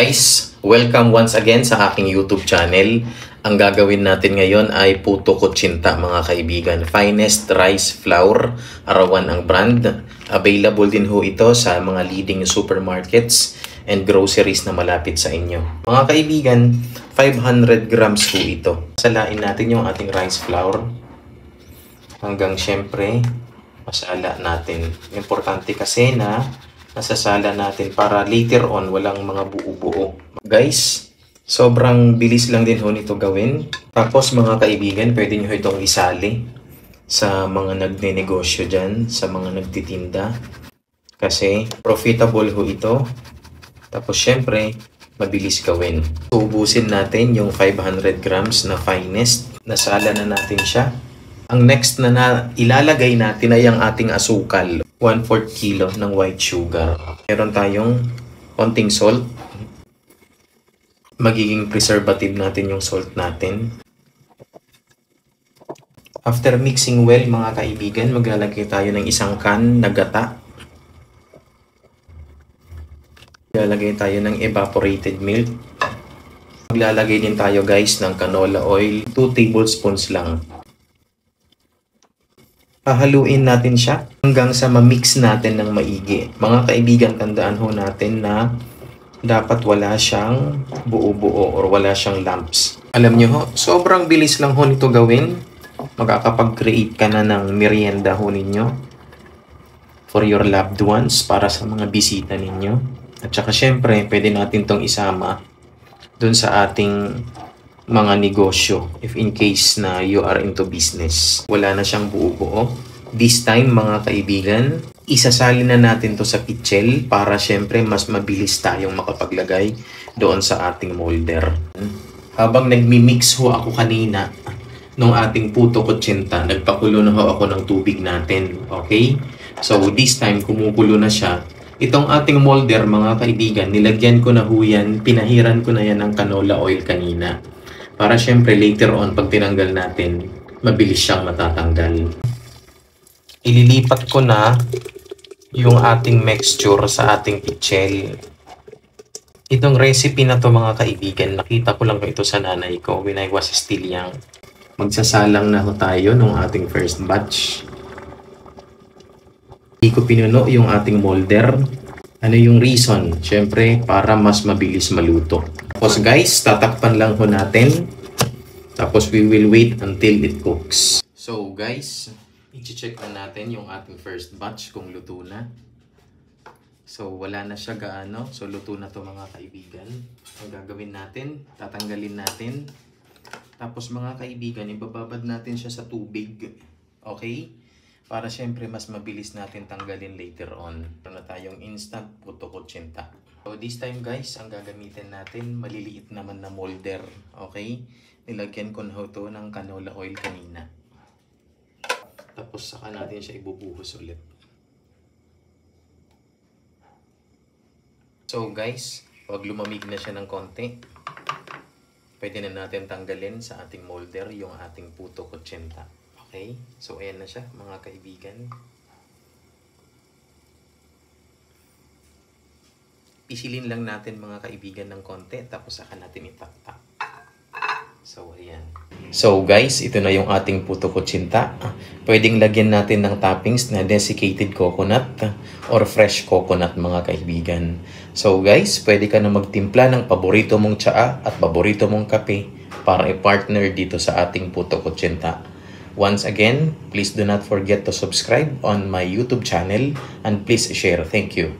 Guys, welcome once again sa aking YouTube channel. Ang gagawin natin ngayon ay Puto Kutsinta mga kaibigan. Finest Rice Flour, Arawan ang brand. Available din ho ito sa mga leading supermarkets and groceries na malapit sa inyo. Mga kaibigan, 500 grams ho ito. Salain natin yung ating rice flour. Hanggang syempre, masala natin. Importante kasi na nasasala natin para later on walang mga buo-buo. Guys, sobrang bilis lang din ho nito gawin. Tapos mga kaibigan, pwede nyo itong isali sa mga nagnenegosyo dyan, sa mga nagtitinda. Kasi profitable ho ito. Tapos syempre, mabilis gawin. Ubusin natin yung 500 grams na finest. Nasala na natin siya. Ang next na ilalagay natin ay ang ating asukal. 1/4 kilo ng white sugar. Meron tayong konting salt. Magiging preservative natin yung salt natin. After mixing well mga kaibigan, maglalagay tayo ng isang can na gata. Maglalagay tayo ng evaporated milk. Maglalagay din tayo guys ng canola oil. 2 tablespoons lang. Hahaluin natin siya hanggang sa ma-mix natin ng maigi. Mga kaibigan, tandaan ho natin na dapat wala siyang buo-buo or wala siyang lumps. Alam nyo ho, sobrang bilis lang ho nito gawin. Makakapag-create ka na ng merienda ho ninyo for your loved ones, para sa mga bisita ninyo. At saka syempre, pwede natin tong isama dun sa ating mga negosyo if in case na you are into business. Wala na siyang buo-buo. This time mga kaibigan, isasali na natin to sa pichel para syempre mas mabilis tayong makapaglagay doon sa ating molder. Habang nagmi-mix ho ako kanina nung ating puto kutsinta, nagpakulo na ho ako ng tubig natin. Okay? So this time kumukulo na siya. Itong ating molder mga kaibigan, nilagyan ko na ho yan, pinahiran ko na yan ng canola oil kanina. Para syempre later on pag tinanggal natin, mabilis siyang matatanggal. Ililipat ko na yung ating mixture sa ating pichel. Itong recipe na to mga kaibigan, nakita ko lang ito sa nanay ko when I was still young. Magsasalang na ho tayo nung ating first batch. Hindi ko pinuno yung ating molder. Ano yung reason? Syempre, para mas mabilis maluto. Tapos guys, tatakpan lang ho natin. Tapos we will wait until it cooks. So guys, i-check na natin yung ating first batch kung luto na. So wala na siya gaano. So luto na to mga kaibigan. Ang gagawin natin, tatanggalin natin. Tapos mga kaibigan, ibababad natin siya sa tubig. Okay? Para syempre mas mabilis natin tanggalin later on. Meron na tayong instant puto kutsinta. So this time guys, ang gagamitin natin, maliliit naman na molder. Okay? Nilagyan ko na ito ng canola oil kanina. Tapos saka natin siya ibubuhos ulit. So guys, pag lumamig na siya ng konti, pwede na natin tanggalin sa ating molder yung ating puto kutsinta. Okay, so ayan na siya mga kaibigan. Pisilin lang natin mga kaibigan ng konti, tapos saka natin itaktak. So ayan. So guys, ito na yung ating puto kutsinta. Pwedeng lagyan natin ng toppings na desiccated coconut or fresh coconut mga kaibigan. So guys, pwede ka na magtimpla ng paborito mong tsaa at paborito mong kape para i-partner dito sa ating puto kutsinta. Once again, please do not forget to subscribe on my YouTube channel and please share. Thank you.